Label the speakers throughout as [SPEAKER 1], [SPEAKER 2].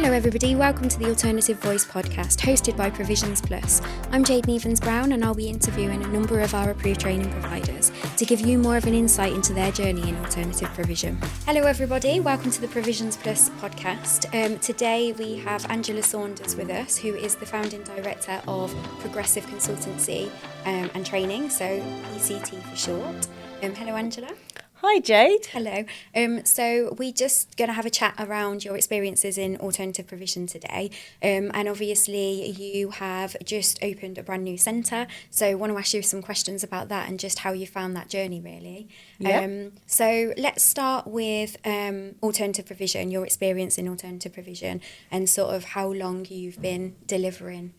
[SPEAKER 1] Hello everybody, welcome to the Alternative Voice podcast hosted by Provisions Plus. I'm Jade Neivens-Brown and I'll be interviewing a number of our approved training providers to give you more of an insight into their journey in alternative provision. Hello everybody, welcome to the Provisions Plus podcast. Today we have Angela Saunders with us, who is the founding director of Progressive Consultancy and Training, so PCT for short. Hello Angela.
[SPEAKER 2] Hi Jade.
[SPEAKER 1] Hello. So we're just going to have a chat around your experiences in alternative provision today. And obviously you have just opened a brand new centre. So I want to ask you some questions about that and just how you found that journey really.
[SPEAKER 2] Yeah.
[SPEAKER 1] So let's start with alternative provision, your experience in alternative provision and sort of how long you've been delivering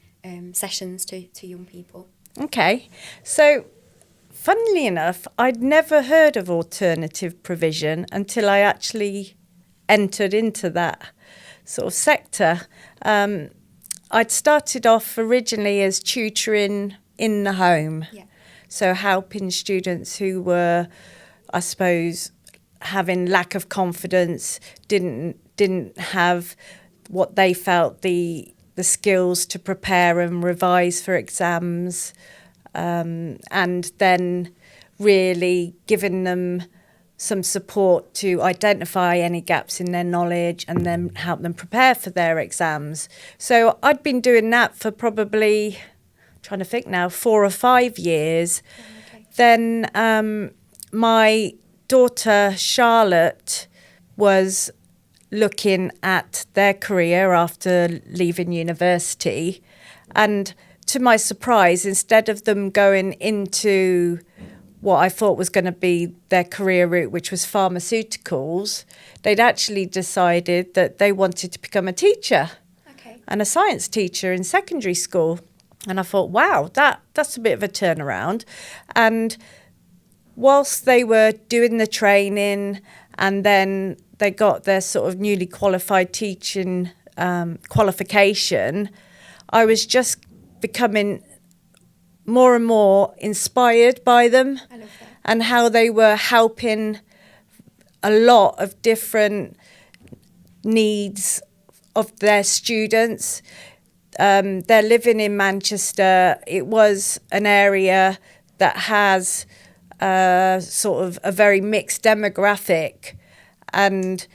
[SPEAKER 1] sessions to young people.
[SPEAKER 2] Okay. So funnily enough, I'd never heard of alternative provision until I actually entered into that sort of sector. I'd started off originally as tutoring in the home.
[SPEAKER 1] Yeah.
[SPEAKER 2] So helping students who were, I suppose, having lack of confidence, didn't have what they felt the skills to prepare and revise for exams. And then really giving them some support to identify any gaps in their knowledge and then help them prepare for their exams. So I'd been doing that for probably, trying to think now, 4 or 5 years.
[SPEAKER 1] Okay.
[SPEAKER 2] Then my daughter Charlotte was looking at their career after leaving university, and to my surprise, instead of them going into what I thought was going to be their career route, which was pharmaceuticals, they'd actually decided that they wanted to become a teacher.
[SPEAKER 1] Okay.
[SPEAKER 2] And a science teacher in secondary school. And I thought, wow, that's a bit of a turnaround. And whilst they were doing the training and then they got their sort of newly qualified teaching qualification, I was just becoming more and more inspired by them.
[SPEAKER 1] I love that.
[SPEAKER 2] And how they were helping a lot of different needs of their students. They're living in Manchester. It was an area that has sort of a very mixed demographic, and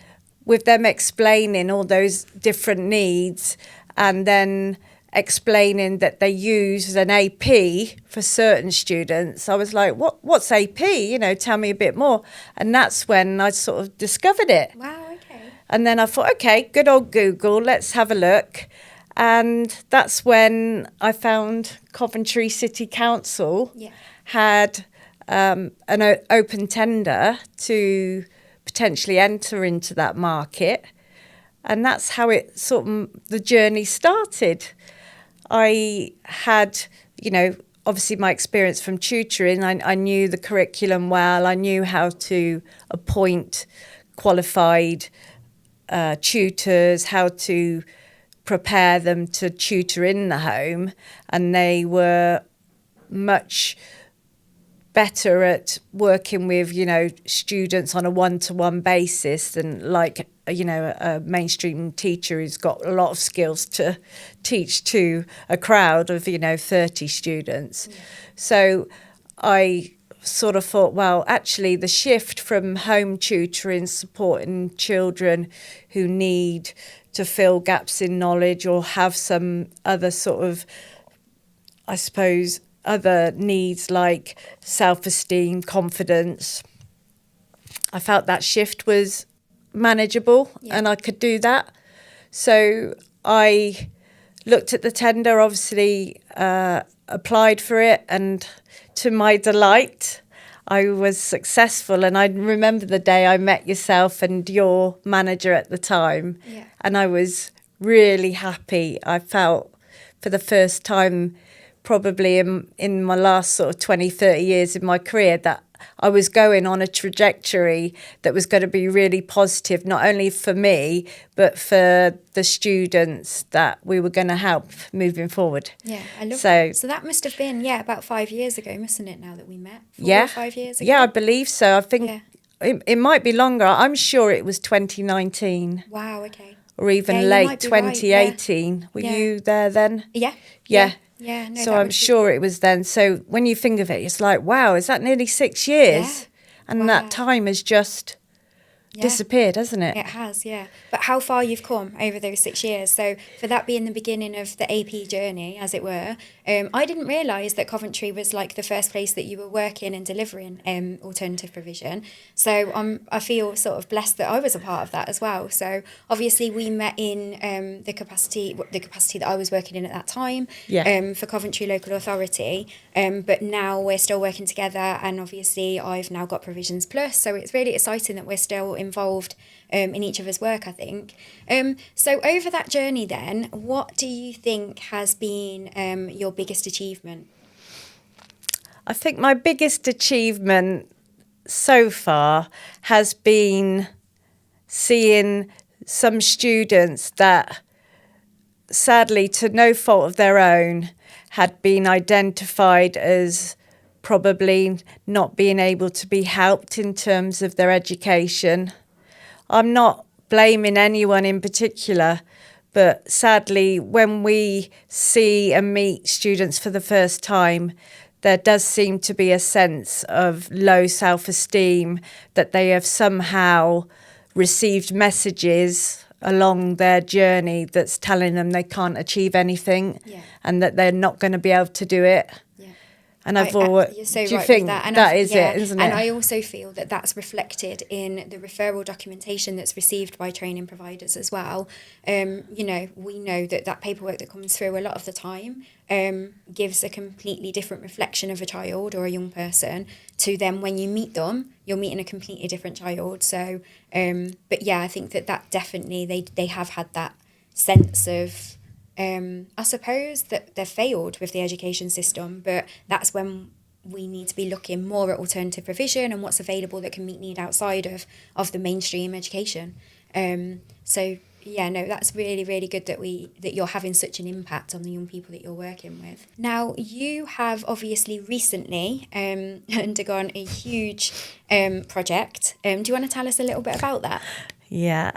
[SPEAKER 2] with them explaining all those different needs and then explaining that they use an AP for certain students, I was like, what's AP? Tell me a bit more. And that's when I sort of discovered it.
[SPEAKER 1] Wow, okay.
[SPEAKER 2] And then I thought, okay, good old Google, let's have a look. And that's when I found Coventry City Council had an open tender to potentially enter into that market. And that's how it sort of, the journey started. I had, obviously my experience from tutoring. I knew the curriculum well. I knew how to appoint qualified tutors, how to prepare them to tutor in the home. And they were much better at working with, students on a one-to-one basis than like, a mainstream teacher who's got a lot of skills to teach to a crowd of, 30 students. Yeah. So I sort of thought, well, actually the shift from home tutoring, supporting children who need to fill gaps in knowledge or have some other sort of, I suppose, other needs like self-esteem, confidence, I felt that shift was manageable and I could do that. So I looked at the tender, obviously applied for it, and to my delight, I was successful. And I remember the day I met yourself and your manager at the time, and I was really happy. I felt for the first time probably in my last sort of 20, 30 years in my career that I was going on a trajectory that was going to be really positive, not only for me, but for the students that we were going to help moving forward.
[SPEAKER 1] Yeah, I love that. So that must have been, about 5 years ago, mustn't it, now that we met? 4 or 5 years ago?
[SPEAKER 2] Yeah, I believe so. I think it might be longer. I'm sure it was 2019.
[SPEAKER 1] Wow, okay.
[SPEAKER 2] or even late 2018. Right, Were you there then?
[SPEAKER 1] Yeah. No,
[SPEAKER 2] so I'm sure it was then. So when you think of it, it's like, wow, is that nearly 6 years?
[SPEAKER 1] Yeah.
[SPEAKER 2] And that time has just disappeared, hasn't it?
[SPEAKER 1] It has, yeah. But how far you've come over those 6 years. So for that being the beginning of the AP journey, as it were, I didn't realise that Coventry was like the first place that you were working and delivering alternative provision. So I feel sort of blessed that I was a part of that as well. So obviously we met in the capacity that I was working in at that time for Coventry Local Authority. But now we're still working together, and obviously I've now got Provisions Plus. So it's really exciting that we're still involved in each other's work, I think. So over that journey then, what do you think has been your biggest achievement?
[SPEAKER 2] I think my biggest achievement so far has been seeing some students that, sadly, to no fault of their own, had been identified as probably not being able to be helped in terms of their education. I'm not blaming anyone in particular, but sadly, when we see and meet students for the first time, there does seem to be a sense of low self-esteem, that they have somehow received messages along their journey that's telling them they can't achieve anything and that they're not going to be able to do it. And I've always,
[SPEAKER 1] you're so
[SPEAKER 2] do you
[SPEAKER 1] right
[SPEAKER 2] think
[SPEAKER 1] with that? And
[SPEAKER 2] that is it, isn't it?
[SPEAKER 1] And I also feel that that's reflected in the referral documentation that's received by training providers as well. We know that paperwork that comes through a lot of the time gives a completely different reflection of a child or a young person to them when you meet them. You're meeting a completely different child. So, I think that definitely they have had that sense of, I suppose that they've failed with the education system, but that's when we need to be looking more at alternative provision and what's available that can meet need outside of the mainstream education. That's really, really good that you're having such an impact on the young people that you're working with. Now, you have obviously recently undergone a huge project. Do you want to tell us a little bit about that?
[SPEAKER 2] Yeah.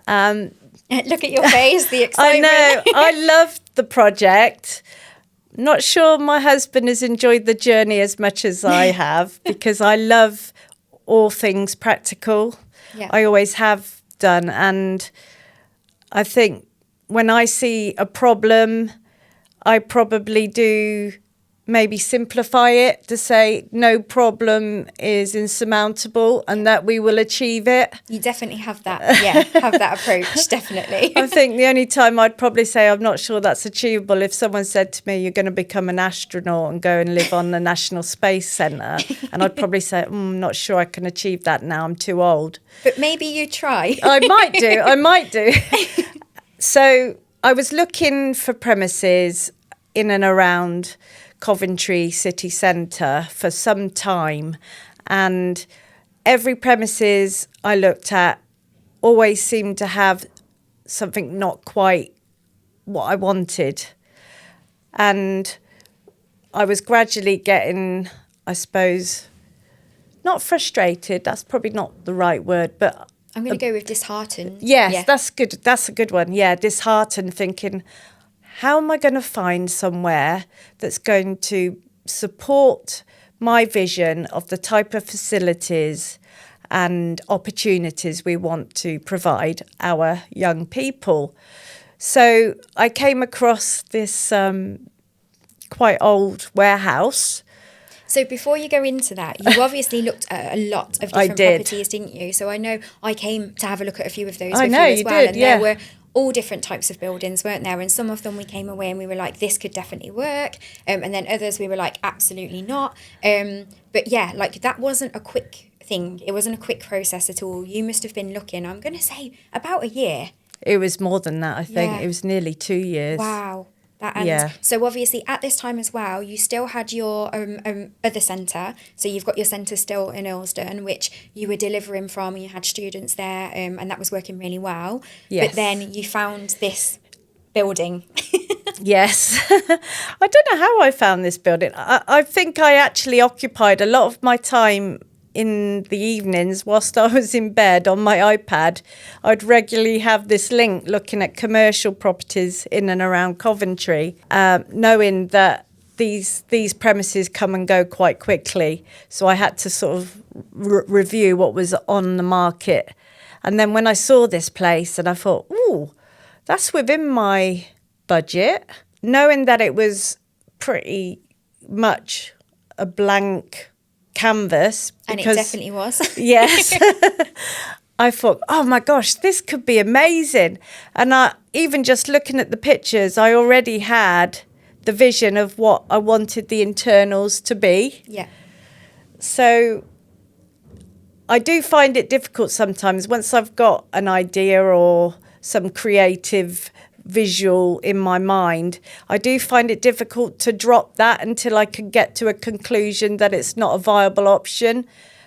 [SPEAKER 1] Look at your face, the excitement.
[SPEAKER 2] I know. I love the project. Not sure my husband has enjoyed the journey as much as I have, because I love all things practical. Yeah. I always have done. And I think when I see a problem, I probably do maybe simplify it to say no problem is insurmountable and that we will achieve it.
[SPEAKER 1] You definitely have that, have that approach, definitely.
[SPEAKER 2] I think the only time I'd probably say I'm not sure that's achievable if someone said to me, you're going to become an astronaut and go and live on the National Space Centre. And I'd probably say, I'm not sure I can achieve that now, I'm too old.
[SPEAKER 1] But maybe you try.
[SPEAKER 2] I might do. So I was looking for premises in and around Coventry city centre for some time, and every premises I looked at always seemed to have something not quite what I wanted. And I was gradually getting, I suppose, not frustrated, that's probably not the right word, but
[SPEAKER 1] I'm going to go with disheartened.
[SPEAKER 2] Yes, that's good. That's a good one. Yeah, disheartened, thinking, how am I going to find somewhere that's going to support my vision of the type of facilities and opportunities we want to provide our young people? So I came across this quite old warehouse.
[SPEAKER 1] So before you go into that, you obviously looked at a lot of different properties, didn't you? So I know I came to have a look at a few of those with you as well. And there were all different types of buildings, weren't there? And some of them we came away and we were like, this could definitely work. And then others we were like, absolutely not. But yeah, like that wasn't a quick thing. It wasn't a quick process at all. You must have been looking, I'm going to say, about a year.
[SPEAKER 2] It was more than that, I think. Yeah. It was nearly 2 years.
[SPEAKER 1] Wow. So obviously at this time as well, you still had your other centre. So you've got your centre still in Earlsdon, which you were delivering from, and you had students there, and that was working really well. Yes. But then you found this building.
[SPEAKER 2] Yes. I don't know how I found this building. I think I actually occupied a lot of my time in the evenings, whilst I was in bed on my iPad, I'd regularly have this link looking at commercial properties in and around Coventry, knowing that these premises come and go quite quickly. So I had to sort of review what was on the market. And then when I saw this place and I thought, ooh, that's within my budget, knowing that it was pretty much a blank canvas.
[SPEAKER 1] And it definitely was.
[SPEAKER 2] Yes. I thought, oh my gosh, this could be amazing. And even just looking at the pictures, I already had the vision of what I wanted the internals to be.
[SPEAKER 1] Yeah.
[SPEAKER 2] So I do find it difficult sometimes once I've got an idea or some creative visual in my mind. I do find it difficult to drop that until I can get to a conclusion that it's not a viable option.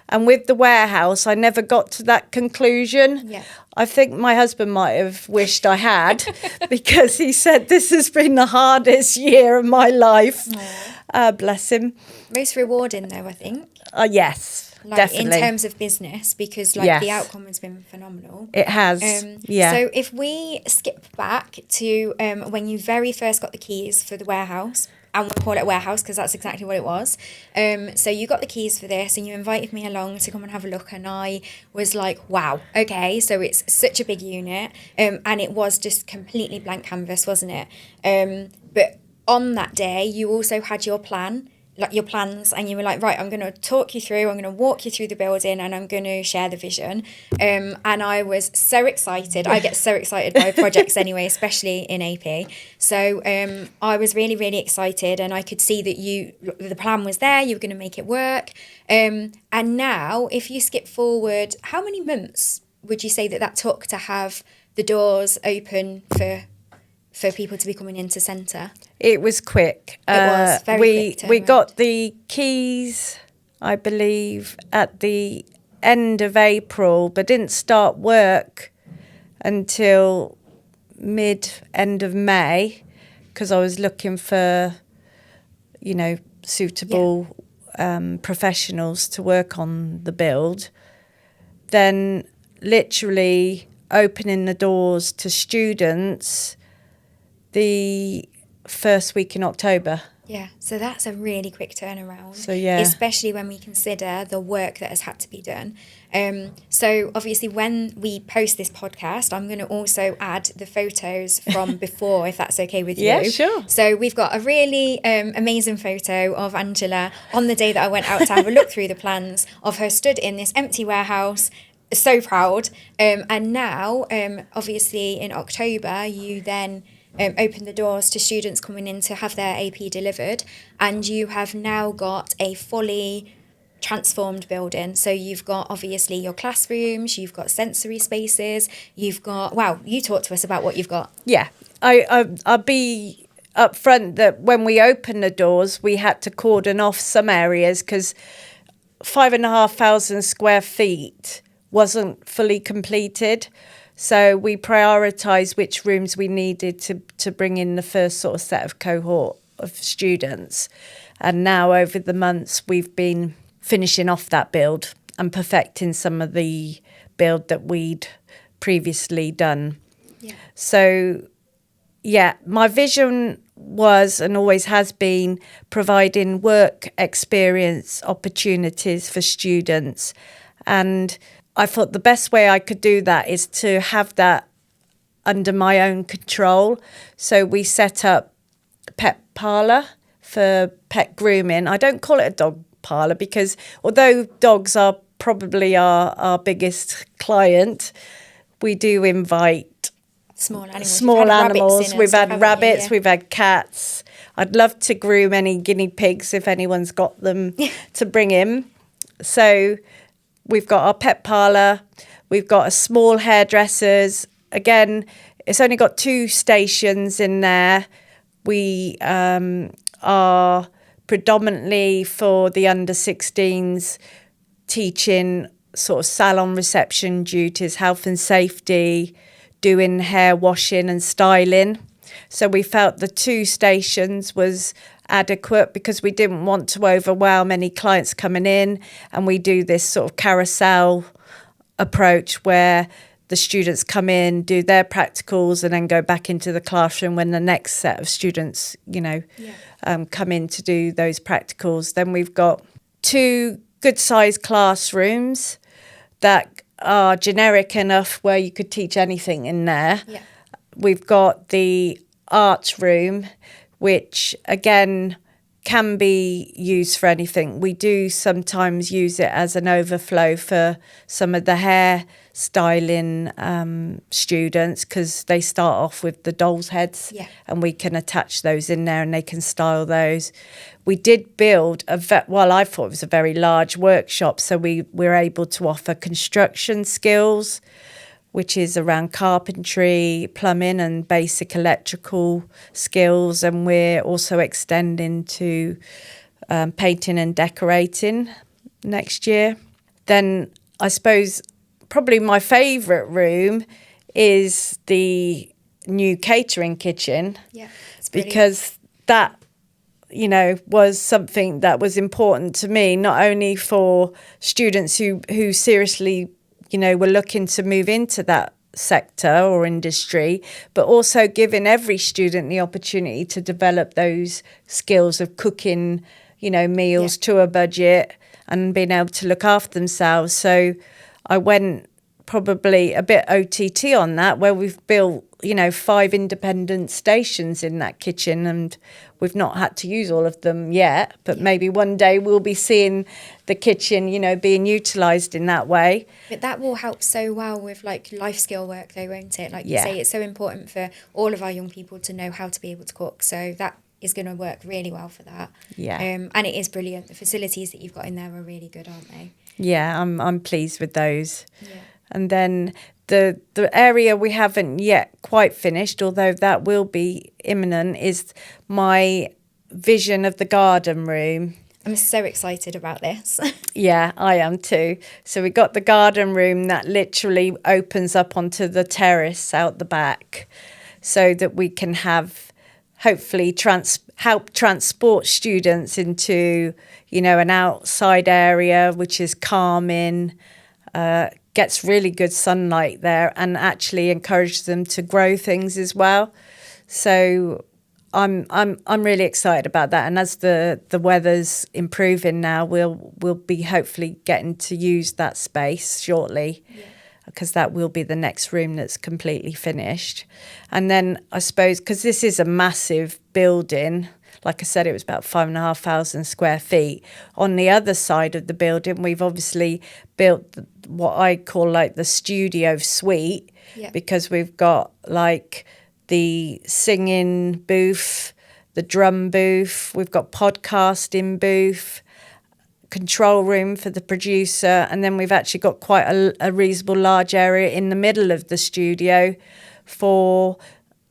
[SPEAKER 2] And with the warehouse, I never got to that conclusion.
[SPEAKER 1] Yeah.
[SPEAKER 2] I think my husband might have wished I had because he said this has been the hardest year of my life. Bless him.
[SPEAKER 1] Most rewarding though, I think.
[SPEAKER 2] Yes.
[SPEAKER 1] Like
[SPEAKER 2] definitely.
[SPEAKER 1] in terms of business, because like
[SPEAKER 2] Yes.
[SPEAKER 1] the outcome has been phenomenal.
[SPEAKER 2] It has. Yeah.
[SPEAKER 1] So if we skip back to when you very first got the keys for the warehouse, and we'll call it a warehouse because that's exactly what it was. So you got the keys for this and you invited me along to come and have a look, and I was like, wow, okay, so it's such a big unit, and it was just completely blank canvas, wasn't it? But on that day, you also had your plan, like your plans, and you were like, right, I'm going to talk you through, I'm going to walk you through the building, and I'm going to share the vision. And I was so excited. I get so excited by projects anyway, especially in AP. So I was really, really excited, and I could see that the plan was there, you were going to make it work. And now, if you skip forward, how many months would you say that took to have the doors open for people to be coming into centre?
[SPEAKER 2] It was quick.
[SPEAKER 1] It was very quick.
[SPEAKER 2] We got the keys, I believe, at the end of April, but didn't start work until end of May, because I was looking for, suitable professionals to work on the build. Then literally opening the doors to students the first week in October.
[SPEAKER 1] Yeah, so that's a really quick turnaround.
[SPEAKER 2] So yeah,
[SPEAKER 1] especially when we consider the work that has had to be done. So obviously when we post this podcast, I'm going to also add the photos from before, if that's okay with you.
[SPEAKER 2] Yeah, sure.
[SPEAKER 1] So we've got a really amazing photo of Angela on the day that I went out to have a look through the plans, of her stood in this empty warehouse, so proud. And now, obviously in October, you then open the doors to students coming in to have their AP delivered, and you have now got a fully transformed building. So you've got obviously your classrooms, you've got sensory spaces, you've got, wow, you talk to us about what you've got.
[SPEAKER 2] Yeah, I'll be upfront that when we opened the doors, we had to cordon off some areas because 5,500 square feet wasn't fully completed. So we prioritised which rooms we needed to bring in the first sort of set of cohort of students. And now over the months, we've been finishing off that build and perfecting some of the build that we'd previously done.
[SPEAKER 1] Yeah.
[SPEAKER 2] So, yeah, my vision was and always has been providing work experience opportunities for students. And I thought the best way I could do that is to have that under my own control. So we set up a pet parlour for pet grooming. I don't call it a dog parlour because although dogs are probably our biggest client, we do invite
[SPEAKER 1] Small animals.
[SPEAKER 2] We've had rabbits, we've had cats. I'd love to groom any guinea pigs if anyone's got them to bring in. So we've got our pet parlour, we've got a small hairdressers. Again, it's only got 2 stations in there. We are predominantly for the under 16s teaching sort of salon reception duties, health and safety, doing hair washing and styling. So we felt the 2 stations was adequate because we didn't want to overwhelm any clients coming in, and we do this sort of carousel approach where the students come in, do their practicals, and then go back into the classroom when the next set of students, come in to do those practicals. Then we've got 2 good-sized classrooms that are generic enough where you could teach anything in there. Yeah. We've got the art room, which, again, can be used for anything. We do sometimes use it as an overflow for some of the hair styling students, because they start off with the doll's heads, and we can attach those in there and they can style those. We did build I thought it was a very large workshop, so we were able to offer construction skills, which is around carpentry, plumbing and basic electrical skills. And we're also extending to painting and decorating next year. Then I suppose probably my favourite room is the new catering kitchen. Yeah, it's because that, was something that was important to me, not only for students who seriously were looking to move into that sector or industry, but also giving every student the opportunity to develop those skills of cooking, meals to a budget and being able to look after themselves. So I went probably a bit OTT on that, where we've built, 5 independent stations in that kitchen, and we've not had to use all of them yet, but maybe one day we'll be seeing the kitchen, being utilised in that way.
[SPEAKER 1] But that will help so well with life skill work though, won't it? Like you say, it's so important for all of our young people to know how to be able to cook. So that is going to work really well for that. Yeah. And it is brilliant. The facilities that you've got in there are really good, aren't they?
[SPEAKER 2] Yeah, I'm pleased with those. Yeah. And then the area we haven't yet quite finished, although that will be imminent, is my vision of the garden room.
[SPEAKER 1] I'm so excited about this.
[SPEAKER 2] Yeah, I am too. So we got the garden room that literally opens up onto the terrace out the back, so that we can have, hopefully, help transport students into, an outside area which is calming, gets really good sunlight there, and actually encourage them to grow things as well. So I'm really excited about that. And as the weather's improving now, we'll be hopefully getting to use that space shortly, because that will be the next room that's completely finished. And then I suppose, because this is a massive building, like I said, it was about 5,500 square feet. On the other side of the building, we've obviously built what I call the studio suite, because we've got the singing booth, the drum booth, we've got podcasting booth, control room for the producer, and then we've actually got quite a reasonable large area in the middle of the studio for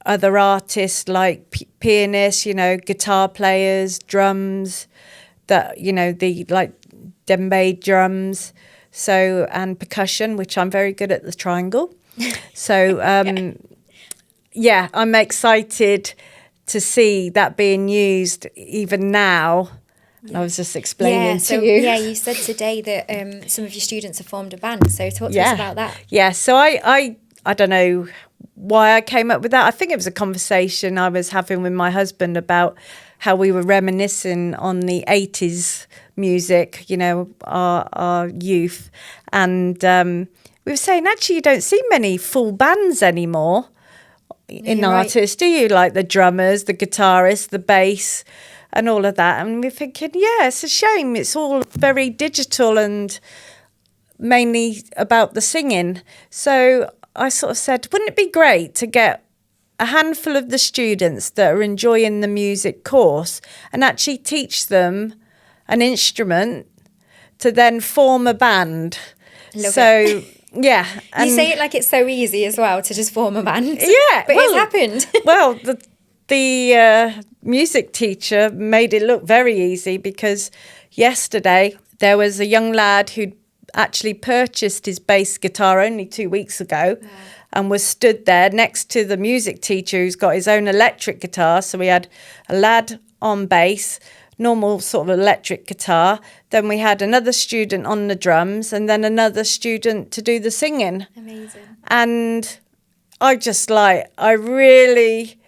[SPEAKER 2] other artists like pianists, guitar players, drums, the djembe drums, and percussion, which I'm very good at the triangle. So I'm excited to see that being used even now. I was just explaining to you.
[SPEAKER 1] Yeah, you said today that some of your students have formed a band. So talk to us about that.
[SPEAKER 2] Yeah, so I don't know why I came up with that. I think it was a conversation I was having with my husband about how we were reminiscing on the 80s music, our youth. And we were saying, actually, you don't see many full bands anymore in artists, do you? Like the drummers, the guitarists, the bass and all of that. And we're thinking, it's a shame. It's all very digital and mainly about the singing. So I sort of said, wouldn't it be great to get a handful of the students that are enjoying the music course and actually teach them an instrument to then form a band?
[SPEAKER 1] Love it.
[SPEAKER 2] Yeah.
[SPEAKER 1] You say it like it's so easy as well to just form a band.
[SPEAKER 2] Yeah.
[SPEAKER 1] But it's happened.
[SPEAKER 2] Well, the music teacher made it look very easy, because yesterday there was a young lad who'd actually purchased his bass guitar only 2 weeks ago. Wow. and was stood there next to the music teacher who's got his own electric guitar. So we had a lad on bass, normal sort of electric guitar. Then we had another student on the drums and then another student to do the singing.
[SPEAKER 1] Amazing.
[SPEAKER 2] And I really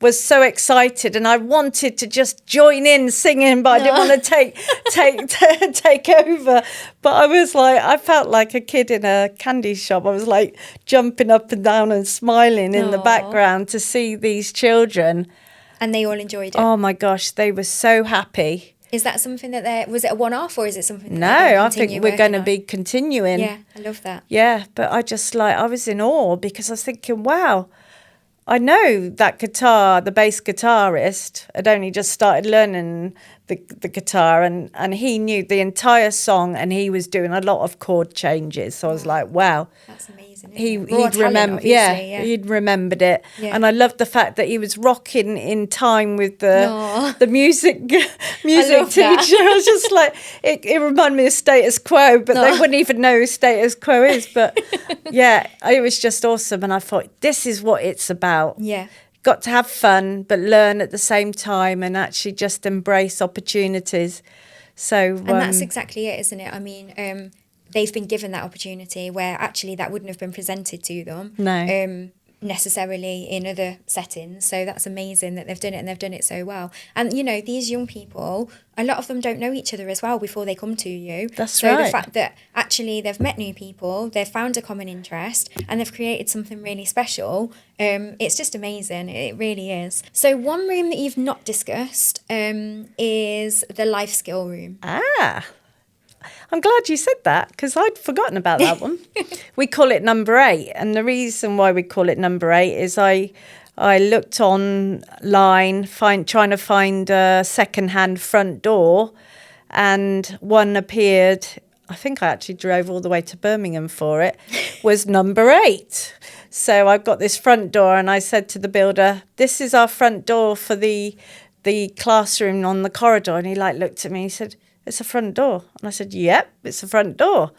[SPEAKER 2] was so excited and I wanted to just join in singing, but I didn't want to take over. But I felt like a kid in a candy shop. I was like jumping up and down and smiling in the background to see these children.
[SPEAKER 1] And they all enjoyed it?
[SPEAKER 2] Oh my gosh, they were so happy.
[SPEAKER 1] Is that something that was it a one-off or is it something
[SPEAKER 2] No, I think we're going to be continuing.
[SPEAKER 1] Yeah, I love that.
[SPEAKER 2] Yeah, but I was in awe because I was thinking, wow, I know that guitar, the bass guitarist, had only just started learning the guitar and he knew the entire song and he was doing a lot of chord changes. So I was like, wow.
[SPEAKER 1] That's amazing.
[SPEAKER 2] He'd remember, he'd remembered it. Yeah. And I loved the fact that he was rocking in time with the music teacher. I was just like, it reminded me of Status Quo, but they wouldn't even know who Status Quo is. But yeah, it was just awesome. And I thought, this is what it's about.
[SPEAKER 1] Yeah.
[SPEAKER 2] Got to have fun, but learn at the same time and actually just embrace opportunities. So,
[SPEAKER 1] and that's exactly it, isn't it? I mean, they've been given that opportunity where actually that wouldn't have been presented to them.
[SPEAKER 2] No.
[SPEAKER 1] Necessarily in other settings. So that's amazing that they've done it and they've done it so well. And, you know, these young people, a lot of them don't know each other as well before they come to you.
[SPEAKER 2] That's right.
[SPEAKER 1] So the fact that actually they've met new people, they've found a common interest and they've created something really special, it's just amazing. It really is. So one room that you've not discussed is the life skill room.
[SPEAKER 2] I'm glad you said that because I'd forgotten about that one. We call it number 8. And the reason why we call it number 8 is I looked online trying to find a second-hand front door and one appeared. I think I actually drove all the way to Birmingham for it, was number 8. So I've got this front door and I said to the builder, this is our front door for the classroom on the corridor. And he looked at me and he said, it's a front door. And I said, yep, it's a front door.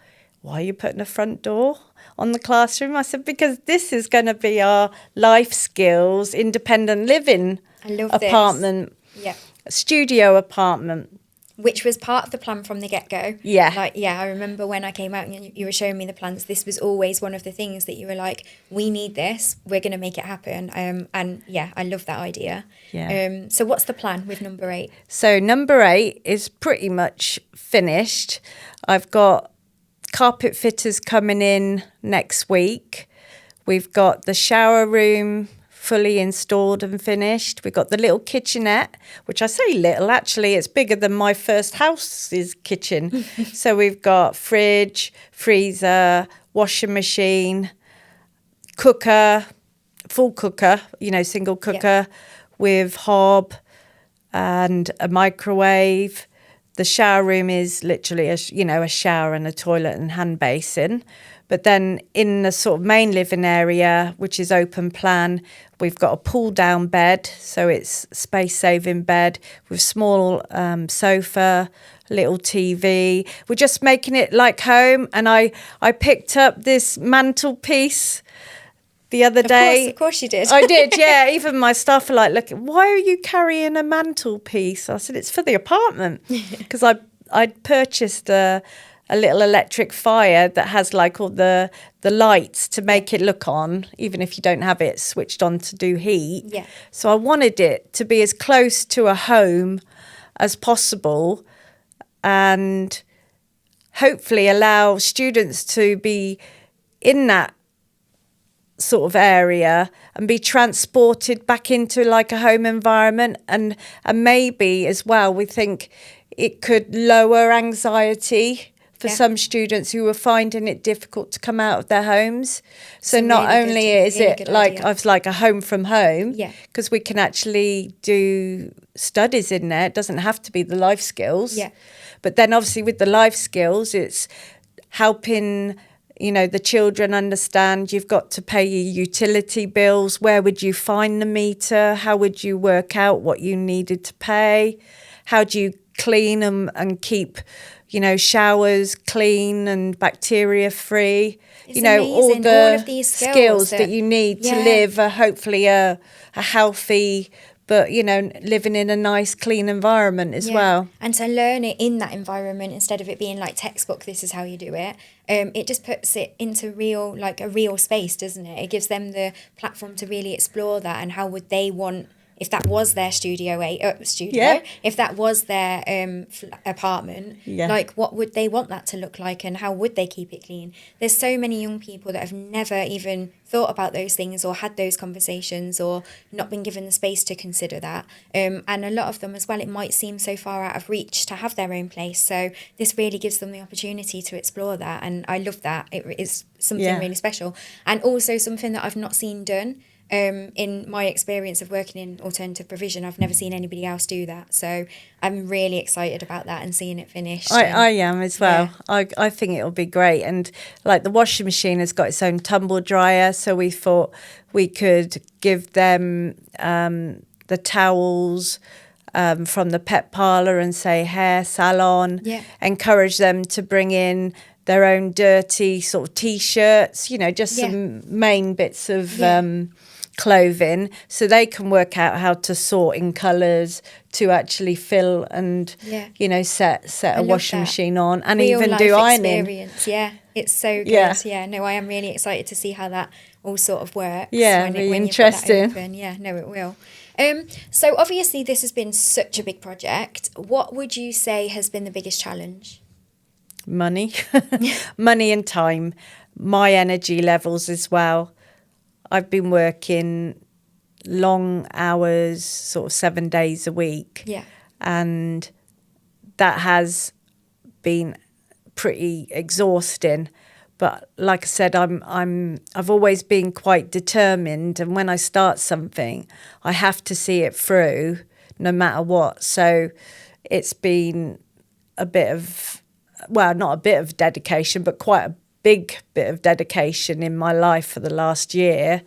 [SPEAKER 2] Why are you putting a front door on the classroom? I said, because this is going to be our life skills, independent living apartment.
[SPEAKER 1] Yeah.
[SPEAKER 2] Studio apartment.
[SPEAKER 1] Which was part of the plan from the get-go.
[SPEAKER 2] Yeah.
[SPEAKER 1] I remember when I came out and you were showing me the plans, this was always one of the things that you were like, we need this, we're going to make it happen. And yeah, I love that idea.
[SPEAKER 2] Yeah.
[SPEAKER 1] So what's the plan with number 8?
[SPEAKER 2] So number 8 is pretty much finished. I've got carpet fitters coming in next week. We've got the shower room fully installed and finished. We've got the little kitchenette, which I say little, actually it's bigger than my first house's kitchen. So we've got fridge, freezer, washing machine, cooker, full cooker, single cooker with hob and a microwave. The shower room is literally a shower and a toilet and hand basin. But then in the sort of main living area, which is open plan, we've got a pull down bed. So it's space saving bed with small sofa, little TV. We're just making it like home. And I picked up this mantelpiece the other day.
[SPEAKER 1] Of course you did.
[SPEAKER 2] I did, yeah. Even my staff are like, look, why are you carrying a mantelpiece? I said, it's for the apartment. Because I'd purchased a little electric fire that has all the lights to make it look on, even if you don't have it switched on to do heat.
[SPEAKER 1] Yeah.
[SPEAKER 2] So I wanted it to be as close to a home as possible and hopefully allow students to be in that sort of area and be transported back into a home environment. And maybe as well, we think it could lower anxiety for some students who are finding it difficult to come out of their homes. So not only is it a home from home, because we can actually do studies in there. It doesn't have to be the life skills.
[SPEAKER 1] Yeah.
[SPEAKER 2] But then obviously with the life skills, it's helping, the children understand you've got to pay your utility bills. Where would you find the meter? How would you work out what you needed to pay? How do you clean and keep showers clean and bacteria free.
[SPEAKER 1] It's
[SPEAKER 2] All
[SPEAKER 1] amazing.
[SPEAKER 2] the
[SPEAKER 1] All of these skills
[SPEAKER 2] that you need to live hopefully a healthy, but living in a nice clean environment as well.
[SPEAKER 1] And to learn it in that environment instead of it being like textbook, this is how you do it. It just puts it into a real space, doesn't it? It gives them the platform to really explore that, and how would they want, if that was their if that was their apartment, what would they want that to look like, and how would they keep it clean? There's so many young people that have never even thought about those things or had those conversations or not been given the space to consider that. And a lot of them as well, it might seem so far out of reach to have their own place. So this really gives them the opportunity to explore that. And I love that. It is something really special, and also something that I've not seen done. In my experience of working in alternative provision, I've never seen anybody else do that. So I'm really excited about that and seeing it finished.
[SPEAKER 2] I am as well. I think it'll be great. And like the washing machine has got its own tumble dryer, so we thought we could give them the towels from the pet parlour and say hair salon, encourage them to bring in their own dirty sort of T-shirts, just some main bits of clothing, so they can work out how to sort in colours to actually fill and set a washing machine on, and
[SPEAKER 1] real
[SPEAKER 2] even do ironing.
[SPEAKER 1] Experience. It's so good. I am really excited to see how that all sort of works.
[SPEAKER 2] Really interesting.
[SPEAKER 1] It will. So obviously this has been such a big project. What would you say has been the biggest challenge?
[SPEAKER 2] Money and time, my energy levels as well. I've been working long hours, sort of 7 days a week, and that has been pretty exhausting. But like I said, I've always been quite determined, and when I start something, I have to see it through, no matter what. So it's been a bit of, well, not a bit of dedication, but quite a big bit of dedication in my life for the last year.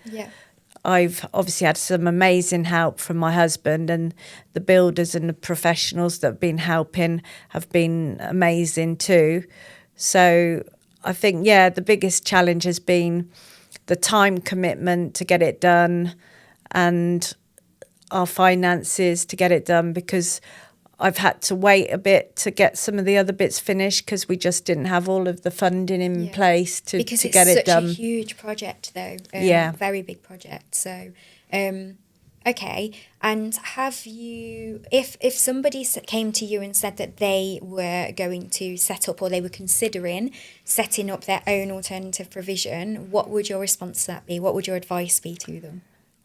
[SPEAKER 2] I've obviously had some amazing help from my husband, and the builders and the professionals that have been helping have been amazing too. So I think, the biggest challenge has been the time commitment to get it done and our finances to get it done, because I've had to wait a bit to get some of the other bits finished because we just didn't have all of the funding in place to get it done.
[SPEAKER 1] Because it's such a huge project though. Very big project. So, okay. And have you, if somebody came to you and said that they were going to set up, or they were considering setting up their own alternative provision, what would your response to that be? What would your advice be to them?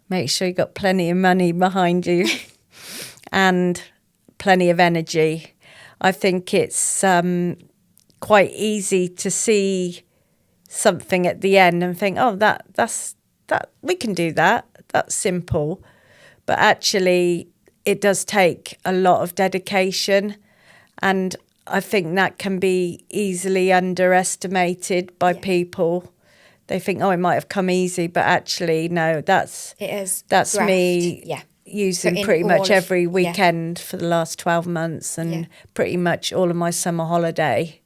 [SPEAKER 2] Make sure you've got plenty of money behind you and plenty of energy. I think it's quite easy to see something at the end and think, oh, that's we can do that. That's simple. But actually, it does take a lot of dedication, and I think that can be easily underestimated by people. They think, oh, it might have come easy, but actually, no, that's graft. Me using pretty much every weekend for the last 12 months, and pretty much all of my summer holiday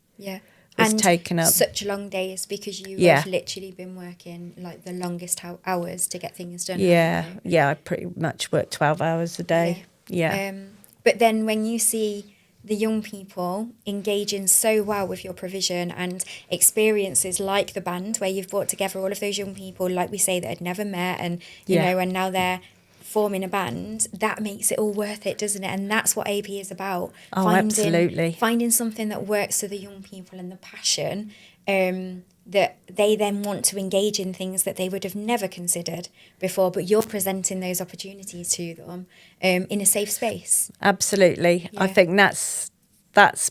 [SPEAKER 2] was taken up.
[SPEAKER 1] Such long days, because you have literally been working like the longest hours to get things done. I pretty much work 12 hours a day. But then when you see the young people engaging so well with your provision, and experiences like the band where you've brought together all of those young people, like we say, that had never met, and you know, and now they're forming a band, that makes it all worth it, doesn't it? And that's what AP is about.
[SPEAKER 2] Absolutely.
[SPEAKER 1] Finding something that works for the young people and the passion that they then want to engage in things that they would have never considered before, but you're presenting those opportunities to them in a safe space.
[SPEAKER 2] Absolutely. I think that's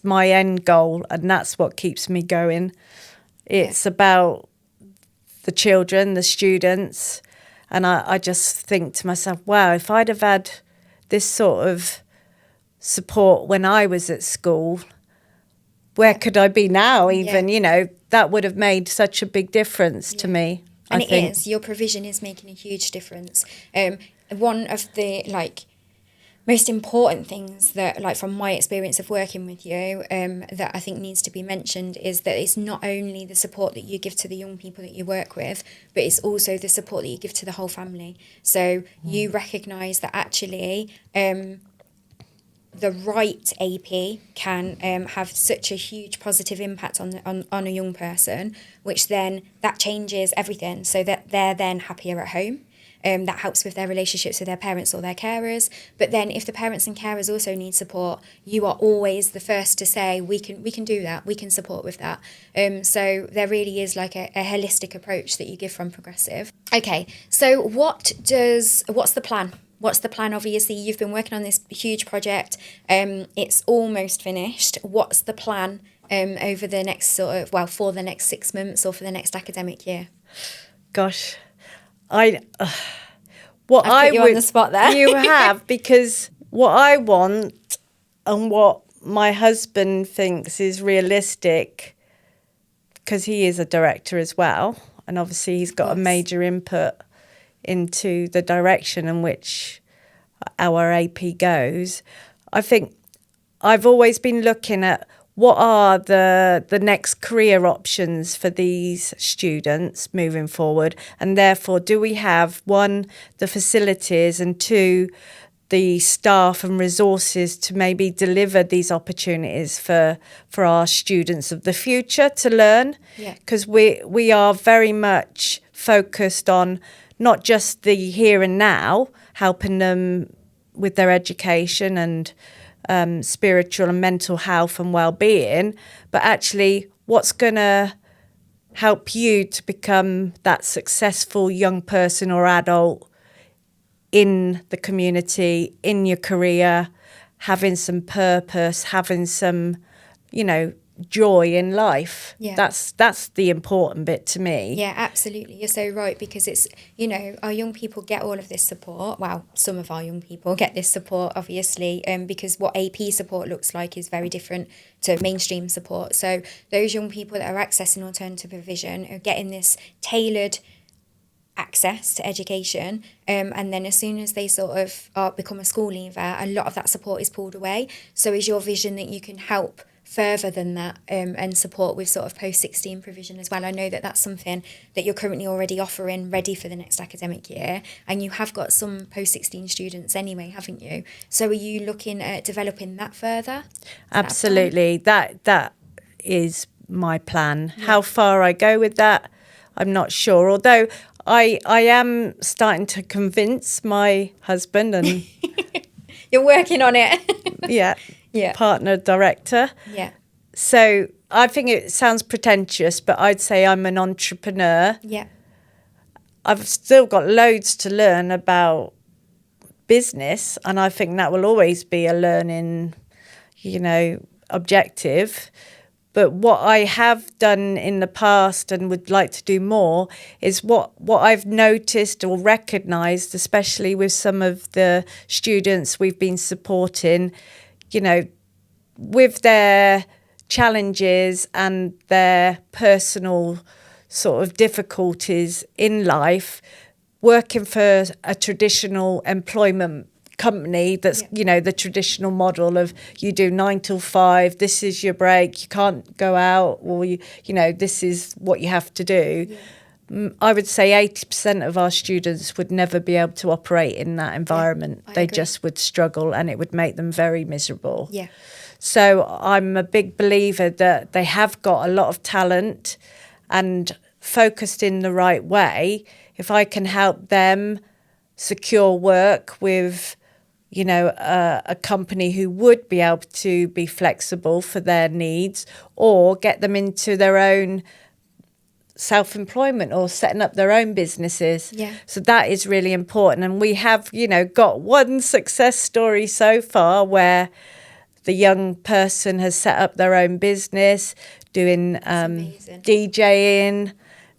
[SPEAKER 2] my end goal, and that's what keeps me going. It's about the children, the students, and I just think to myself, wow, if I'd have had this sort of support when I was at school, where could I be now? Even, you know, that would have made such a big difference to me.
[SPEAKER 1] And I think your provision is making a huge difference. One of the, most important things that, like from my experience of working with you, that I think needs to be mentioned is that it's not only the support that you give to the young people that you work with, but it's also the support that you give to the whole family. So you recognise that actually the right AP can have such a huge positive impact on a young person, which then that changes everything, so that they're then happier at home. That helps with their relationships with their parents or their carers. But then if the parents and carers also need support, you are always the first to say, we can do that, we can support with that. So there really is like a holistic approach that you give from Progressive. Okay, so what's the plan? What's the plan? Obviously, you've been working on this huge project. It's almost finished. What's the plan over the next for the next 6 months or for the next academic year?
[SPEAKER 2] Gosh,
[SPEAKER 1] I've put you on the spot there.
[SPEAKER 2] You have, because what I want and what my husband thinks is realistic, because he is a director as well, and obviously he's got a major input into the direction in which our AP goes. I think I've always been looking at what are the next career options for these students moving forward, and therefore do we have, one, the facilities, and two, the staff and resources to maybe deliver these opportunities for our students of the future to learn. Because we are very much focused on not just the here and now, helping them with their education and spiritual and mental health and well-being, but actually what's going to help you to become that successful young person or adult in the community, in your career, having some purpose, having some, joy in life. That's the important bit to me.
[SPEAKER 1] Yeah, absolutely. You're so right, because it's, our young people get all of this support. Well, some of our young people get this support, obviously, because what AP support looks like is very different to mainstream support. So those young people that are accessing alternative provision are getting this tailored access to education, and then as soon as they sort of become a school leaver, a lot of that support is pulled away. So is your vision that you can help further than that, and support with sort of post-16 provision as well? I know that that's something that you're currently already offering, ready for the next academic year, and you have got some post-16 students anyway, haven't you? So are you looking at developing that further?
[SPEAKER 2] Absolutely. That is my plan. Yeah. How far I go with that, I'm not sure, although I am starting to convince my husband, and
[SPEAKER 1] you're working on it.
[SPEAKER 2] Yeah. Partner director.
[SPEAKER 1] Yeah.
[SPEAKER 2] So I think it sounds pretentious, but I'd say I'm an entrepreneur.
[SPEAKER 1] Yeah.
[SPEAKER 2] I've still got loads to learn about business, and I think that will always be a learning, objective. But what I have done in the past and would like to do more is what I've noticed or recognised, especially with some of the students we've been supporting, with their challenges and their personal sort of difficulties in life, working for a traditional employment company that's the traditional model of you do 9 till 5, this is your break, you can't go out, or this is what you have to do. I would say 80% of our students would never be able to operate in that environment. They agree. Just would struggle, and it would make them very miserable. So I'm a big believer that they have got a lot of talent, and focused in the right way, if I can help them secure work with a company who would be able to be flexible for their needs, or get them into their own self-employment or setting up their own businesses. So that is really important. And we have, got one success story so far where the young person has set up their own business, doing DJing.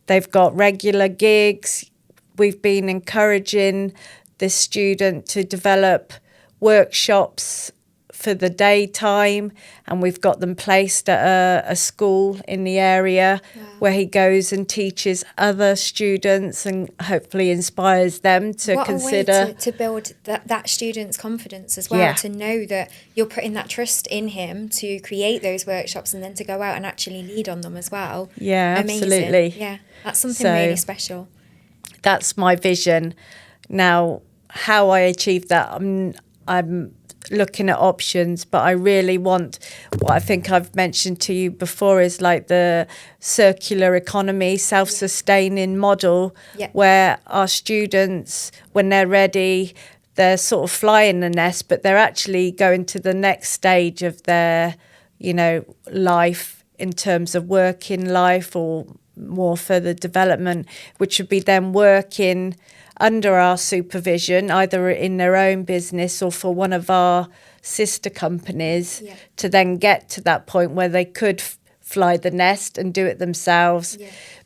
[SPEAKER 2] They've got regular gigs. We've been encouraging this student to develop workshops for the daytime, and we've got them placed at a school in the area where he goes and teaches other students and hopefully inspires them to consider.
[SPEAKER 1] What a way to build that student's confidence as well, to know that you're putting that trust in him to create those workshops and then to go out and actually lead on them as well.
[SPEAKER 2] Yeah,
[SPEAKER 1] Amazing.
[SPEAKER 2] absolutely.
[SPEAKER 1] Yeah, that's something really special.
[SPEAKER 2] That's my vision. Now, how I achieve that, I'm looking at options, but I really want what I think I've mentioned to you before is like the circular economy, self-sustaining model, where our students, when they're ready, they're sort of flying the nest, but they're actually going to the next stage of their, life in terms of working life or more further development, which would be them working under our supervision, either in their own business or for one of our sister companies, to then get to that point where they could fly the nest and do it themselves,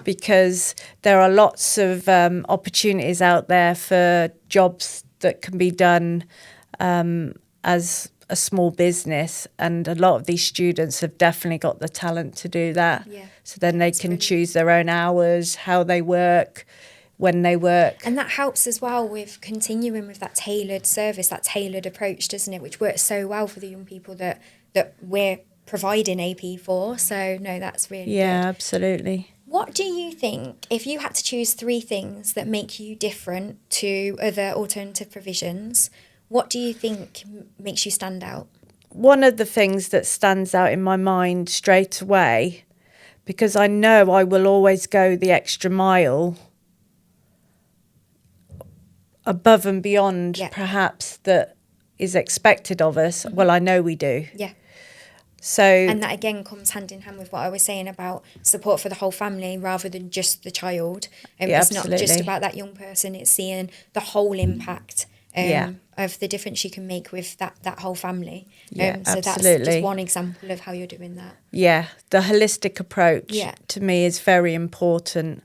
[SPEAKER 2] because there are lots of opportunities out there for jobs that can be done as a small business, and a lot of these students have definitely got the talent to do that. So then they can choose their own hours, how they work, when they work.
[SPEAKER 1] And that helps as well with continuing with that tailored service, that tailored approach, doesn't it? Which works so well for the young people that we're providing AP for. So, no, that's really good.
[SPEAKER 2] Yeah, absolutely.
[SPEAKER 1] What do you think, if you had to choose 3 things that make you different to other alternative provisions, what do you think makes you stand out?
[SPEAKER 2] One of the things that stands out in my mind straight away, because I know I will always go the extra mile above and beyond perhaps that is expected of us. Well, I know we do.
[SPEAKER 1] Yeah.
[SPEAKER 2] So,
[SPEAKER 1] and that again comes hand in hand with what I was saying about support for the whole family rather than just the child. It's not just about that young person, it's seeing the whole impact of the difference you can make with that whole family. So
[SPEAKER 2] absolutely.
[SPEAKER 1] That's just one example of how you're doing that.
[SPEAKER 2] Yeah, the holistic approach to me is very important.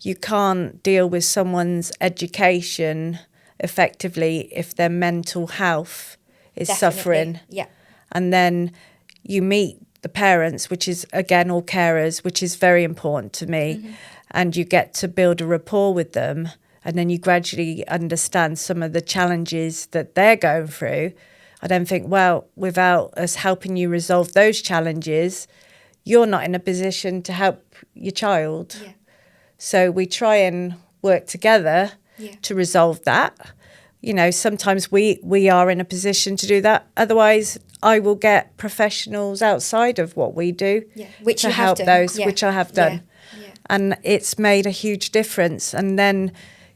[SPEAKER 2] You can't deal with someone's education effectively if their mental health is suffering.
[SPEAKER 1] Yeah.
[SPEAKER 2] And then you meet the parents, which is, again, all carers, which is very important to me. And you get to build a rapport with them. And then you gradually understand some of the challenges that they're going through. I then think, well, without us helping you resolve those challenges, you're not in a position to help your child.
[SPEAKER 1] Yeah.
[SPEAKER 2] So we try and work together to resolve that. Sometimes we are in a position to do that. Otherwise, I will get professionals outside of what we do to help those, which I have done.
[SPEAKER 1] Yeah.
[SPEAKER 2] And it's made a huge difference. And then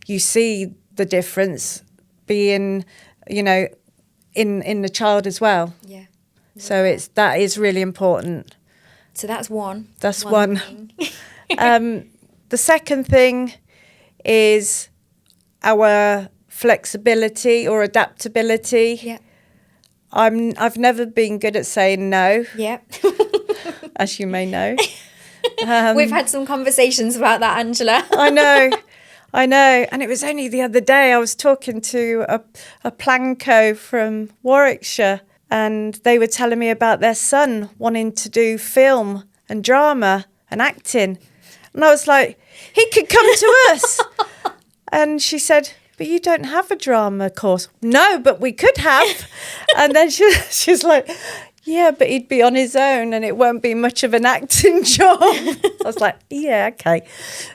[SPEAKER 2] you see the difference being, in the child as well.
[SPEAKER 1] Yeah.
[SPEAKER 2] So that is really important.
[SPEAKER 1] So that's one.
[SPEAKER 2] That's one. The second thing is our flexibility or adaptability.
[SPEAKER 1] Yeah.
[SPEAKER 2] I've never been good at saying no.
[SPEAKER 1] Yeah.
[SPEAKER 2] As you may know.
[SPEAKER 1] We've had some conversations about that, Angela.
[SPEAKER 2] I know. And it was only the other day I was talking to a Planco from Warwickshire, and they were telling me about their son wanting to do film and drama and acting. And I was like, he could come to us. And she said, but you don't have a drama course. No, but we could have. And then she's like, yeah, but he'd be on his own and it won't be much of an acting job. I was like, yeah, okay.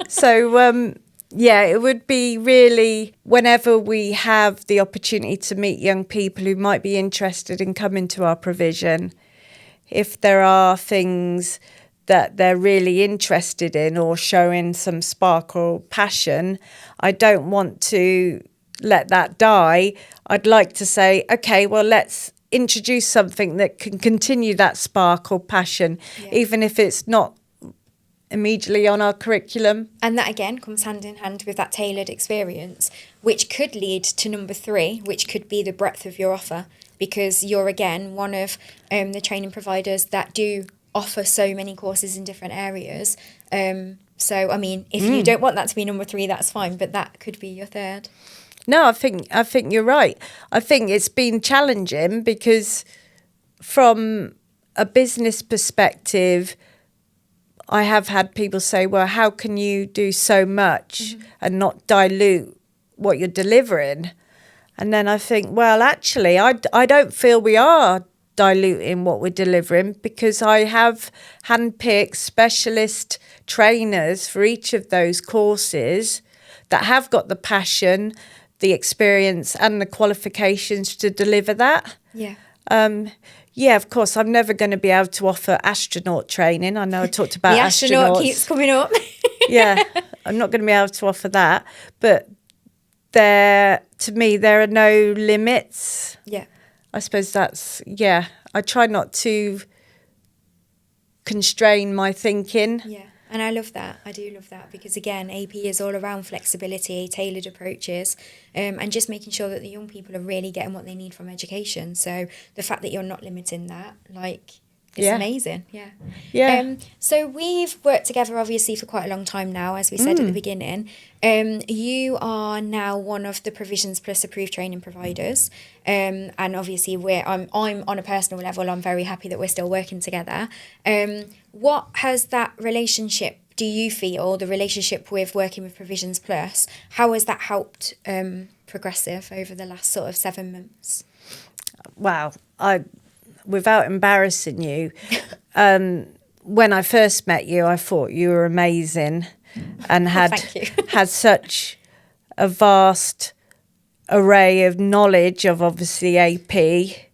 [SPEAKER 2] So, it would be really, whenever we have the opportunity to meet young people who might be interested in coming to our provision, if there are things that they're really interested in or showing some spark or passion, I don't want to let that die. I'd like to say, okay, well, let's introduce something that can continue that spark or passion, even if it's not immediately on our curriculum.
[SPEAKER 1] And that again comes hand in hand with that tailored experience, which could lead to number 3, which could be the breadth of your offer, because you're again one of the training providers that do offer so many courses in different areas. So I mean, if you don't want that to be number 3, that's fine, but that could be your 3rd.
[SPEAKER 2] No, I think you're right. I think it's been challenging because from a business perspective, I have had people say, well, how can you do so much and not dilute what you're delivering? And then I think, well, actually, I don't feel we are diluting what we're delivering, because I have handpicked specialist trainers for each of those courses that have got the passion, the experience and the qualifications to deliver that.
[SPEAKER 1] Yeah.
[SPEAKER 2] Yeah, of course, I'm never going to be able to offer astronaut training. I know I talked about
[SPEAKER 1] the astronaut keeps coming up.
[SPEAKER 2] Yeah, I'm not going to be able to offer that. But to me, there are no limits.
[SPEAKER 1] Yeah.
[SPEAKER 2] I suppose that's, I try not to constrain my thinking.
[SPEAKER 1] Yeah. And I love that. I do love that, because again, AP is all around flexibility, tailored approaches, and just making sure that the young people are really getting what they need from education. So the fact that you're not limiting that, it's amazing. Yeah.
[SPEAKER 2] Yeah.
[SPEAKER 1] So we've worked together obviously for quite a long time now, as we said at the beginning. You are now one of the Provisions Plus approved training providers. And obviously I'm on a personal level, I'm very happy that we're still working together. What has that relationship, do you feel, the relationship with working with Provisions Plus, how has that helped Progressive over the last sort of 7 months?
[SPEAKER 2] Wow. Without embarrassing you, when I first met you, I thought you were amazing and had such a vast array of knowledge of obviously AP,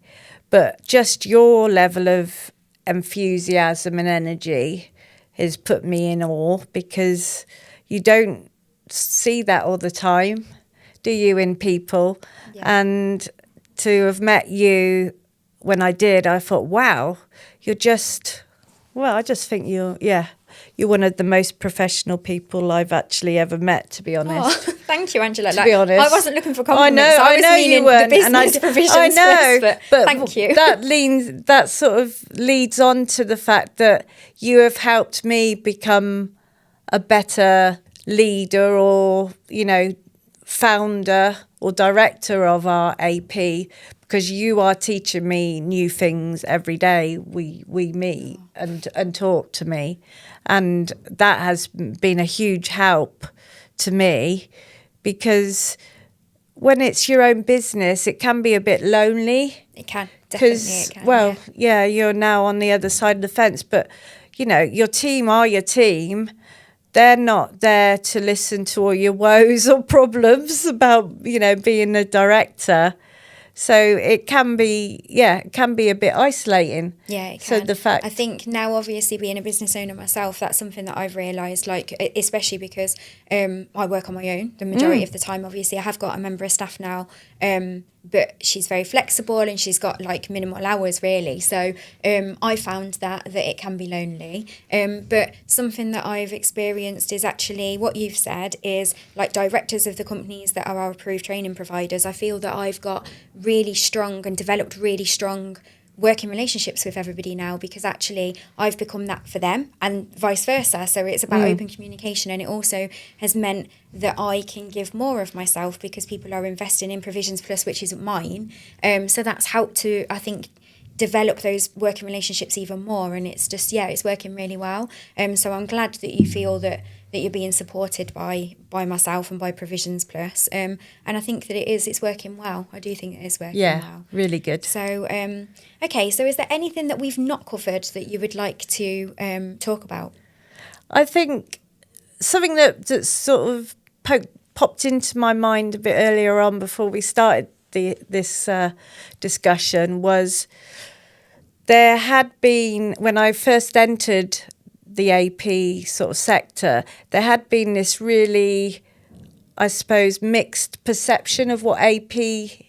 [SPEAKER 2] but just your level of enthusiasm and energy has put me in awe, because you don't see that all the time, do you, in people? Yeah. And to have met you when I did, I thought, wow, I just think you're one of the most professional people I've actually ever met, to be honest.
[SPEAKER 1] Oh, thank you, Angela.
[SPEAKER 2] To be honest.
[SPEAKER 1] I wasn't looking for compliments.
[SPEAKER 2] I know you weren't.
[SPEAKER 1] The business Provisions Plus, but thank you.
[SPEAKER 2] That sort of leads on to the fact that you have helped me become a better leader, or, founder or director of our AP, because you are teaching me new things every day we meet and talk to me. And that has been a huge help to me, because when it's your own business, it can be a bit lonely.
[SPEAKER 1] It can, definitely it can.
[SPEAKER 2] Well, you're now on the other side of the fence, but, your team are your team. They're not there to listen to all your woes or problems about, being a director. So it can be a bit isolating.
[SPEAKER 1] Yeah, it can.
[SPEAKER 2] So the fact,
[SPEAKER 1] I think now, obviously being a business owner myself, that's something that I've realised, especially because I work on my own the majority of the time. Obviously, I have got a member of staff now, but she's very flexible and she's got minimal hours really. So I found that it can be lonely. But something that I've experienced is actually what you've said is directors of the companies that are our approved training providers. I feel that I've got really strong and developed really strong working relationships with everybody now, because actually I've become that for them and vice versa. So it's about open communication, and it also has meant that I can give more of myself because people are investing in Provisions Plus, which isn't mine. So that's helped to, I think, develop those working relationships even more, and it's just it's working really well. So I'm glad that you feel that you're being supported by myself and by Provisions Plus, and I think that it's working well. I do think it is working well. Really good. So okay, so is there anything that we've not covered that you would like to talk about?
[SPEAKER 2] I think something that sort of popped into my mind a bit earlier on before we started this discussion was, there had been, when I first entered the AP sort of sector, there had been this really, I suppose, mixed perception of what AP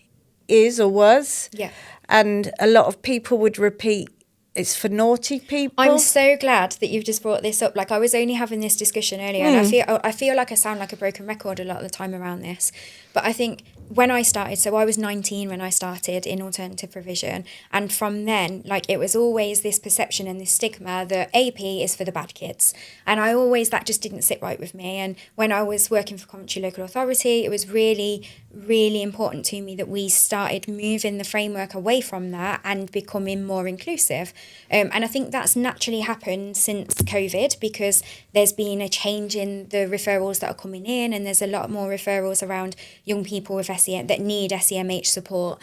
[SPEAKER 2] is or was.
[SPEAKER 1] Yeah.
[SPEAKER 2] And a lot of people would repeat it's for naughty people.
[SPEAKER 1] I'm so glad that you've just brought this up. Like, I was only having this discussion earlier, and I feel like I sound like a broken record a lot of the time around this. But I think when I started, so I was 19 when I started in alternative provision, and from then, like, it was always this perception and this stigma that AP is for the bad kids, and that just didn't sit right with me. And when I was working for Coventry Local Authority, it was really, really important to me that we started moving the framework away from that and becoming more inclusive. And I think that's naturally happened since COVID, because there's been a change in the referrals that are coming in, and there's a lot more referrals around young people with SEM that need SEMH support.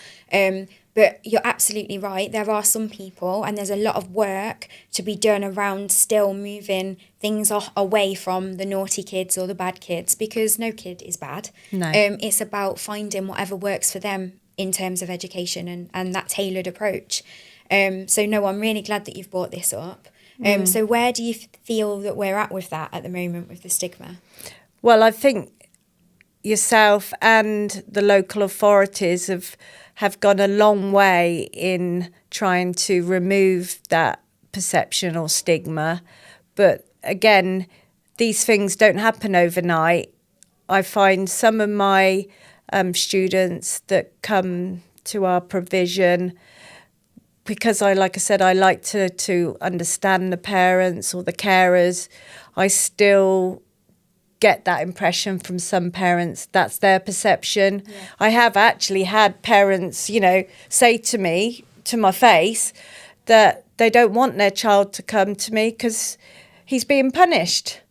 [SPEAKER 1] But you're absolutely right. There are some people, and there's a lot of work to be done around still moving things away from the naughty kids or the bad kids, because no kid is bad.
[SPEAKER 2] No.
[SPEAKER 1] It's about finding whatever works for them in terms of education and that tailored approach. So no, I'm really glad that you've brought this up. So where do you feel that we're at with that at the moment, with the stigma?
[SPEAKER 2] Well, I think yourself and the local authorities have gone a long way in trying to remove that perception or stigma. But again, these things don't happen overnight. I find some of my students that come to our provision, because I like to understand the parents or the carers, I still get that impression from some parents. That's their perception. Yeah. I have actually had parents, say to me, to my face, that they don't want their child to come to me because he's being punished.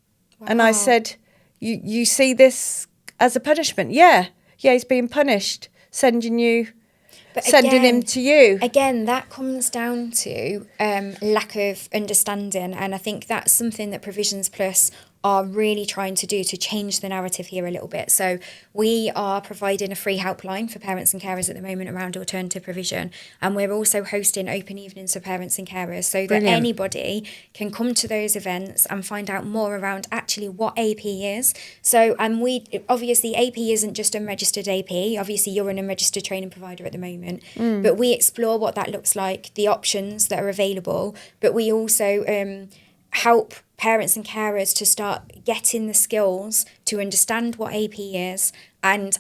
[SPEAKER 2] Wow. And I said, you see this as a punishment? Yeah, he's being punished, sending him to you.
[SPEAKER 1] Again, that comes down to lack of understanding, and I think that's something that Provisions Plus are really trying to do to change the narrative here a little bit. So we are providing a free helpline for parents and carers at the moment around alternative provision, and we're also hosting open evenings for parents and carers so that anybody can come to those events and find out more around actually what AP is. So obviously AP isn't just unregistered AP. Obviously you're an unregistered training provider at the moment, but we explore what that looks like, the options that are available, but we also help parents and carers to start getting the skills to understand what AP is and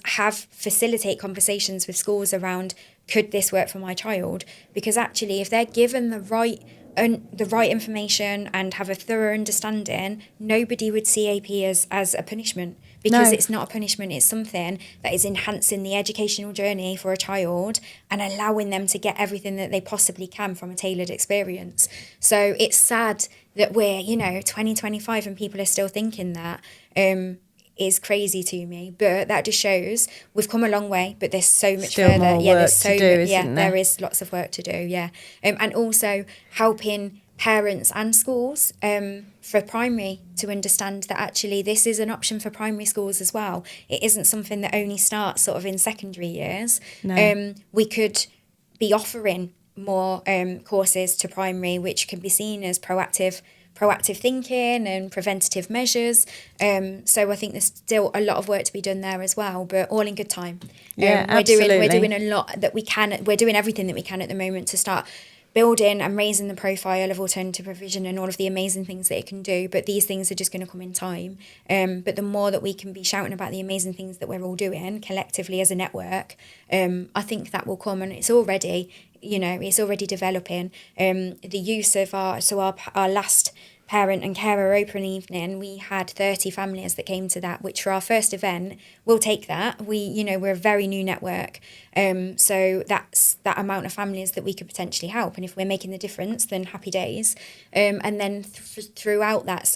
[SPEAKER 1] facilitate conversations with schools around, could this work for my child? Because actually, if they're given the right information and have a thorough understanding, nobody would see AP as a punishment, because it's not a punishment. It's something that is enhancing the educational journey for a child and allowing them to get everything that they possibly can from a tailored experience. So it's sad that we're 2025 and people are still thinking that. Is crazy to me, but that just shows we've come a long way, but there's so much
[SPEAKER 2] still
[SPEAKER 1] further.
[SPEAKER 2] More work to do, isn't there?
[SPEAKER 1] There is lots of work to do. And also helping parents and schools for primary to understand that actually this is an option for primary schools as well. It isn't something that only starts sort of in secondary years. No. We could be offering more courses to primary, which can be seen as proactive thinking and preventative measures. So I think there's still a lot of work to be done there as well, but all in good time.
[SPEAKER 2] Absolutely.
[SPEAKER 1] We're doing a lot that we can. We're doing everything that we can at the moment to start building and raising the profile of alternative provision and all of the amazing things that it can do. But these things are just going to come in time. But the more that we can be shouting about the amazing things that we're all doing collectively as a network, I think that will come, and it's already developing. The use of our last parent and carer open evening, we had 30 families that came to that, which for our first event, we'll take that. We're a very new network. So that's that amount of families that we could potentially help. And if we're making the difference, then happy days. And then throughout that,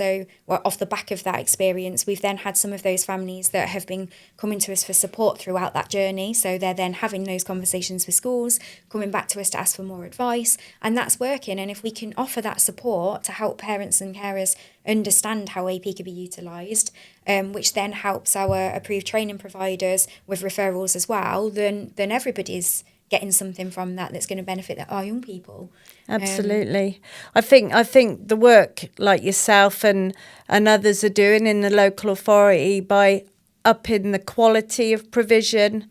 [SPEAKER 1] off the back of that experience, we've then had some of those families that have been coming to us for support throughout that journey. So they're then having those conversations with schools, coming back to us to ask for more advice, and that's working. And if we can offer that support to help parents and carers understand how AP could be utilised, which then helps our approved training providers with referrals as well, then everybody's getting something from that's going to benefit our young people.
[SPEAKER 2] Absolutely. I think the work like yourself and others are doing in the local authority by upping the quality of provision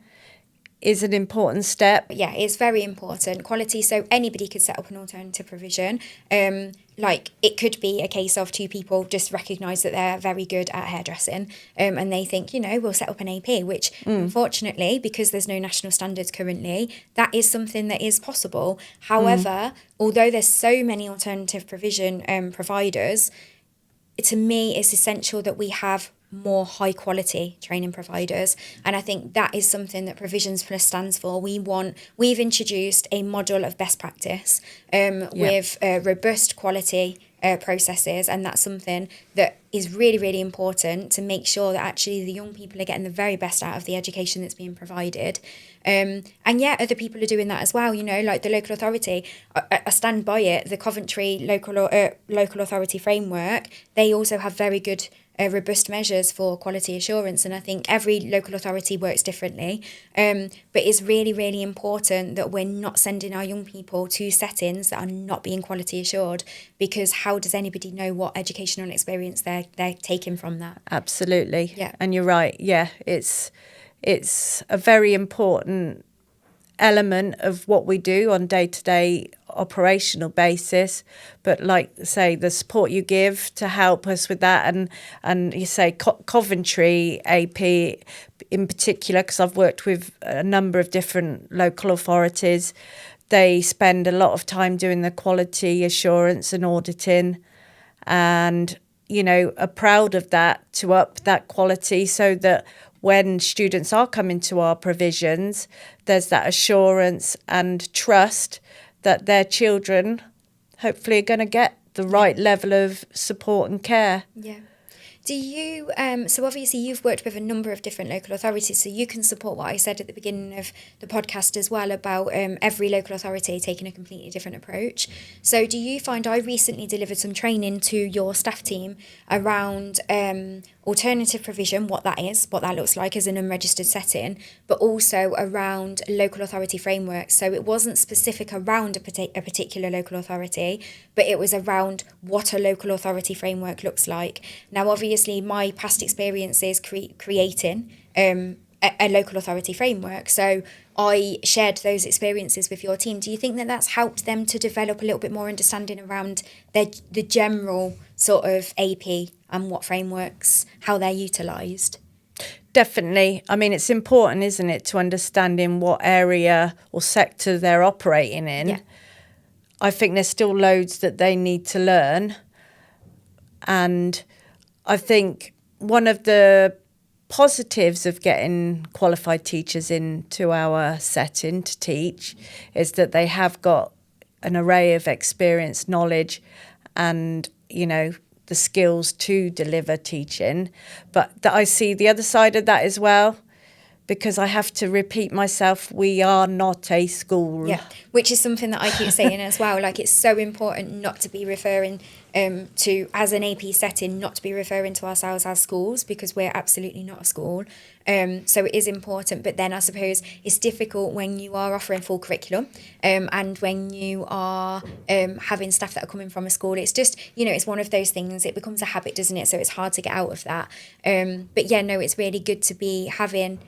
[SPEAKER 2] is an important step.
[SPEAKER 1] Yeah, it's very important. Quality, so anybody could set up an alternative provision. Like it could be a case of two people just recognise that they're very good at hairdressing, and they think, we'll set up an AP, which unfortunately, because there's no national standards currently, that is something that is possible. However, although there's so many alternative provision providers, to me, it's essential that we have more high quality training providers, and I think that is something that Provisions Plus stands for. We've introduced a model of best practice with robust quality processes, and that's something that is really, really important to make sure that actually the young people are getting the very best out of the education that's being provided. And other people are doing that as well, like the local authority. I stand by it. The Coventry local authority framework, they also have very good robust measures for quality assurance, and I think every local authority works differently, but it's really, really important that we're not sending our young people to settings that are not being quality assured, because how does anybody know what educational experience they're taking from that?
[SPEAKER 2] Absolutely.
[SPEAKER 1] Yeah.
[SPEAKER 2] And you're right, it's a very important element of what we do on day-to-day operational basis, but like say the support you give to help us with that, and you say Coventry AP in particular, because I've worked with a number of different local authorities, they spend a lot of time doing the quality assurance and auditing, and are proud of that, to up that quality so that when students are coming to our provisions, there's that assurance and trust that their children hopefully are going to get the right level of support and care.
[SPEAKER 1] Yeah. Do you, so obviously you've worked with a number of different local authorities, so you can support what I said at the beginning of the podcast as well about every local authority taking a completely different approach. So do you find, I recently delivered some training to your staff team around alternative provision, what that is, what that looks like as an unregistered setting, but also around local authority frameworks. So it wasn't specific around a particular local authority, but it was around what a local authority framework looks like. Now, obviously, my past experience is creating a local authority framework. So I shared those experiences with your team. Do you think that that's helped them to develop a little bit more understanding around the general sort of AP and what frameworks, how they're utilised?
[SPEAKER 2] Definitely. I mean, it's important, isn't it, to understand in what area or sector they're operating in. Yeah. I think there's still loads that they need to learn. And I think one of the positives of getting qualified teachers into our setting to teach is that they have got an array of experience, knowledge, and, the skills to deliver teaching. But I see the other side of that as well, because I have to repeat myself, we are not a school.
[SPEAKER 1] Yeah, which is something that I keep saying as well. Like, it's so important not to be referring to, as an AP setting, not to be referring to ourselves as schools, because we're absolutely not a school. So it is important. But then I suppose it's difficult when you are offering full curriculum and when you are having staff that are coming from a school. It's just, it's one of those things. It becomes a habit, doesn't it? So it's hard to get out of that. But yeah, no, it's really good to be having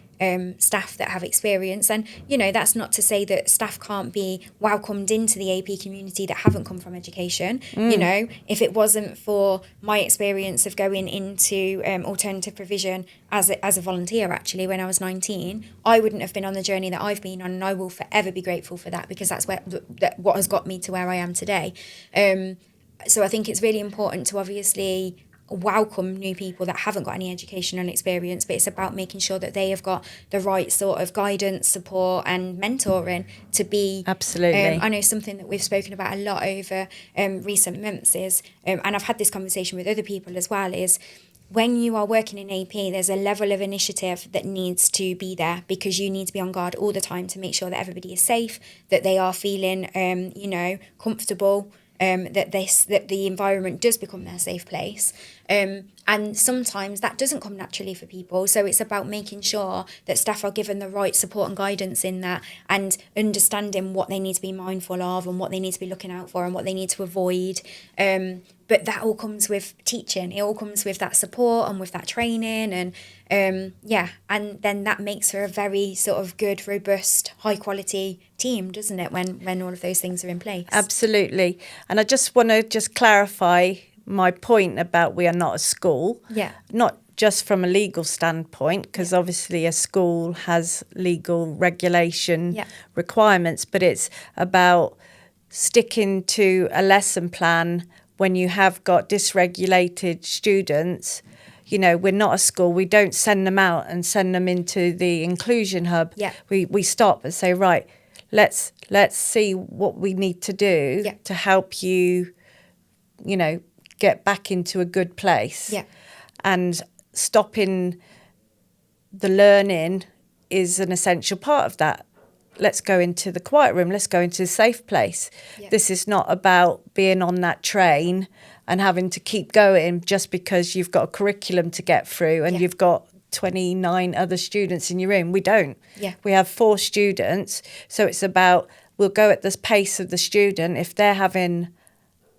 [SPEAKER 1] staff that have experience, and that's not to say that staff can't be welcomed into the AP community that haven't come from education. If it wasn't for my experience of going into alternative provision as a volunteer, actually, when I was 19, I wouldn't have been on the journey that I've been on, and I will forever be grateful for that, because that's what has got me to where I am today. So I think it's really important to obviously welcome new people that haven't got any educational experience, but it's about making sure that they have got the right sort of guidance, support and mentoring to be.
[SPEAKER 2] Absolutely.
[SPEAKER 1] I know something that we've spoken about a lot over recent months is, and I've had this conversation with other people as well, is when you are working in AP, there's a level of initiative that needs to be there, because you need to be on guard all the time to make sure that everybody is safe, that they are feeling, comfortable, that the environment does become their safe place. And sometimes that doesn't come naturally for people. So it's about making sure that staff are given the right support and guidance in that, and understanding what they need to be mindful of and what they need to be looking out for and what they need to avoid. But that all comes with teaching. It all comes with that support and with that training. And and then that makes for a very sort of good, robust, high quality team, doesn't it, when all of those things are in place?
[SPEAKER 2] Absolutely. And I just want to clarify my point about we are not a school.
[SPEAKER 1] Yeah.
[SPEAKER 2] Not just from a legal standpoint, because obviously a school has legal regulation requirements, but it's about sticking to a lesson plan when you have got dysregulated students. You know, we're not a school. We don't send them out and send them into the inclusion hub.
[SPEAKER 1] Yeah.
[SPEAKER 2] We stop and say, right, let's see what we need to do to help you, you know, get back into a good place.
[SPEAKER 1] Yeah.
[SPEAKER 2] And stopping the learning is an essential part of that. Let's go into the quiet room. Let's go into a safe place. Yeah. This is not about being on that train and having to keep going just because you've got a curriculum to get through and you've got 29 other students in your room. We don't.
[SPEAKER 1] Yeah.
[SPEAKER 2] We have 4 students. So it's about, we'll go at the pace of the student. If they're having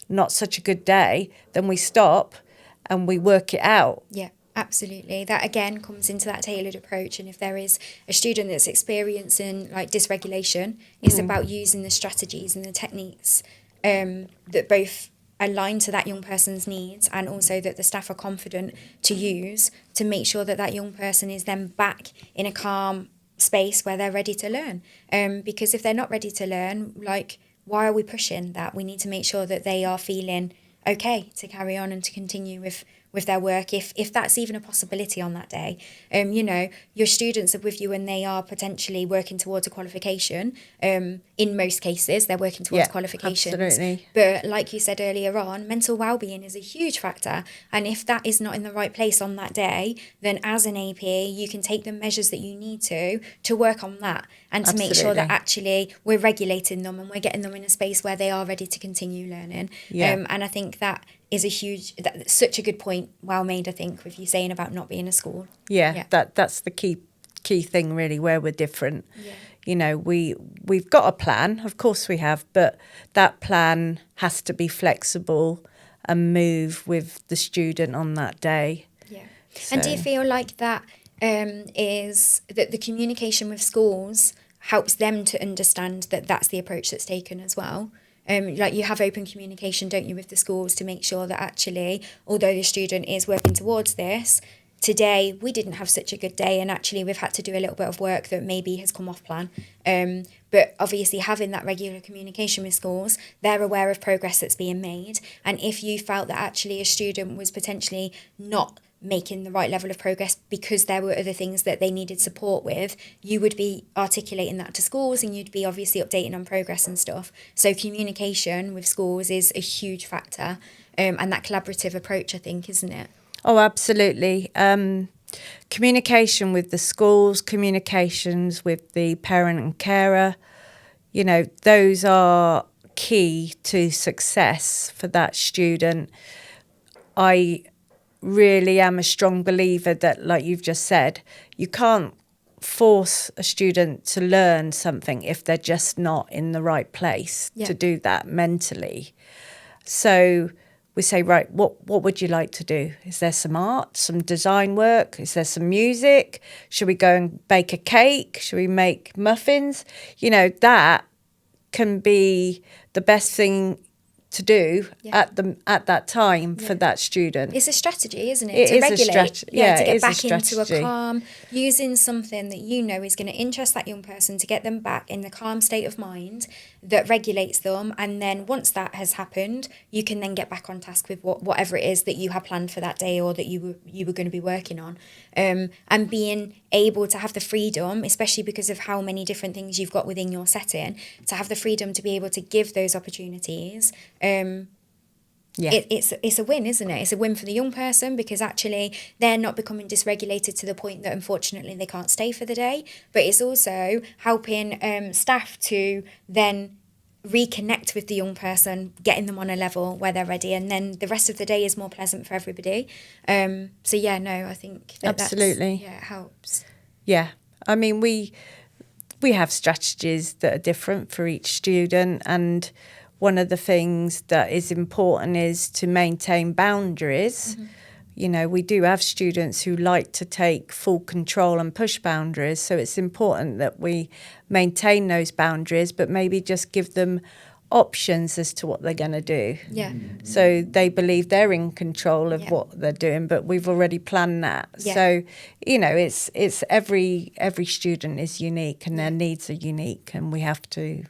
[SPEAKER 2] not such a good day, then we stop and we work it out.
[SPEAKER 1] Yeah. Absolutely. That again comes into that tailored approach. And if there is a student that's experiencing like dysregulation, it's about using the strategies and the techniques that both align to that young person's needs, and also that the staff are confident to use to make sure that that young person is then back in a calm space where they're ready to learn. Because if they're not ready to learn, like, why are we pushing that? We need to make sure that they are feeling okay to carry on and to continue with their work, if that's even a possibility on that day. You know, your students are with you and they are potentially working towards a qualification. In most cases, they're working towards qualifications.
[SPEAKER 2] Absolutely.
[SPEAKER 1] But like you said earlier on, mental well-being is a huge factor. And if that is not in the right place on that day, then as an AP, you can take the measures that you need to work on that and to make sure that actually we're regulating them and we're getting them in a space where they are ready to continue learning. And I think that is that's such a good point, well made, I think, with you saying about not being a school.
[SPEAKER 2] That's the key thing really, where we're different. You know, we've got a plan, of course we have, but that plan has to be flexible and move with the student on that day. So.
[SPEAKER 1] And do you feel like that is that the communication with schools helps them to understand that that's the approach that's taken as well? Like you have open communication, don't you, with the schools to make sure that actually, although the student is working towards this, today we didn't have such a good day and actually we've had to do a little bit of work that maybe has come off plan. But obviously having that regular communication with schools, they're aware of progress that's being made. And if you felt that actually a student was potentially not making the right level of progress because there were other things that they needed support with, you would be articulating that to schools and you'd be obviously updating on progress and stuff. So communication with schools is a huge factor, and that collaborative approach, I think, isn't it?
[SPEAKER 2] Oh, absolutely. Communication with the schools, communications with the parent and carer, you know, those are key to success for that student. I really am a strong believer that, like you've just said, you can't force a student to learn something if they're just not in the right place to do that mentally. So we say, right, what would you like to do? Is there some art, some design work? Is there some music? Should we go and bake a cake? Should we make muffins? You know, that can be the best thing to do at that time for that student.
[SPEAKER 1] It's a strategy, isn't it? To regulate, to get back into a calm, using something that you know is going to interest that young person to get them back in the calm state of mind that regulates them. And then once that has happened, you can then get back on task with whatever it is that you had planned for that day or that you were going to be working on. And being able to have the freedom, especially because of how many different things you've got within your setting, to have the freedom to be able to give those opportunities. It's a win, isn't it? It's a win for the young person because actually they're not becoming dysregulated to the point that unfortunately they can't stay for the day. But it's also helping staff to then reconnect with the young person, getting them on a level where they're ready, and then the rest of the day is more pleasant for everybody. So yeah, no, I think
[SPEAKER 2] absolutely,
[SPEAKER 1] it helps.
[SPEAKER 2] Yeah, I mean, we have strategies that are different for each student, and one of the things that is important is to maintain boundaries. You know, we do have students who like to take full control and push boundaries, so it's important that we maintain those boundaries, but maybe just give them options as to what they're going to do.
[SPEAKER 1] Yeah.
[SPEAKER 2] So they believe they're in control of what they're doing, but we've already planned that.
[SPEAKER 1] Yeah.
[SPEAKER 2] So, you know, it's every student is unique and their needs are unique, and we have to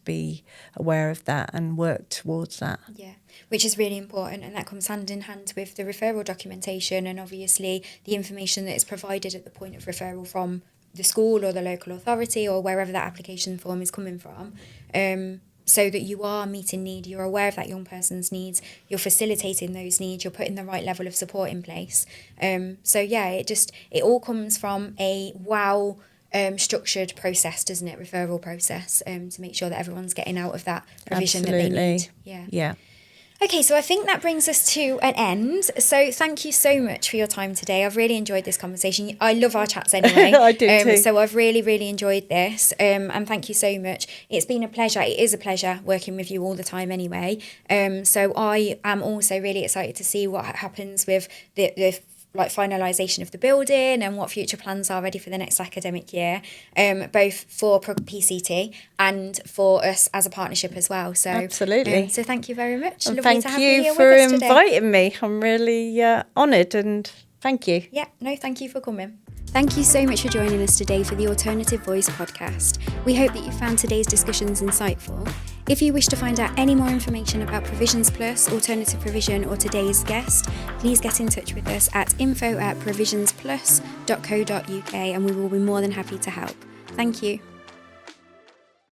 [SPEAKER 2] be aware of that and work towards that.
[SPEAKER 1] Yeah, which is really important, and that comes hand in hand with the referral documentation and obviously the information that is provided at the point of referral from the school or the local authority or wherever that application form is coming from, so that you are meeting need, you're aware of that young person's needs, you're facilitating those needs, you're putting the right level of support in place. So yeah, it all comes from a structured process, doesn't it? Referral process, to make sure that everyone's getting out of that provision that they need.
[SPEAKER 2] Yeah.
[SPEAKER 1] Okay, so I think that brings us to an end. So thank you so much for your time today. I've really enjoyed this conversation. I love our chats anyway.
[SPEAKER 2] I do too.
[SPEAKER 1] So I've really, really enjoyed this. And thank you so much. It's been a pleasure. It is a pleasure working with you all the time anyway. So I am also really excited to see what happens with the finalisation of the building and what future plans are ready for the next academic year, both for PCT and for us as a partnership as well. So
[SPEAKER 2] absolutely.
[SPEAKER 1] So thank you very much.
[SPEAKER 2] And
[SPEAKER 1] Lovely
[SPEAKER 2] thank
[SPEAKER 1] to have you here
[SPEAKER 2] for
[SPEAKER 1] with us today.
[SPEAKER 2] inviting me. I'm really honoured, and thank you.
[SPEAKER 1] Yeah, no, thank you for coming. Thank you so much for joining us today for the Alternative Voice podcast. We hope that you found today's discussions insightful. If you wish to find out any more information about Provisions Plus, Alternative Provision or today's guest, please get in touch with us at info@provisionsplus.co.uk and we will be more than happy to help. Thank you.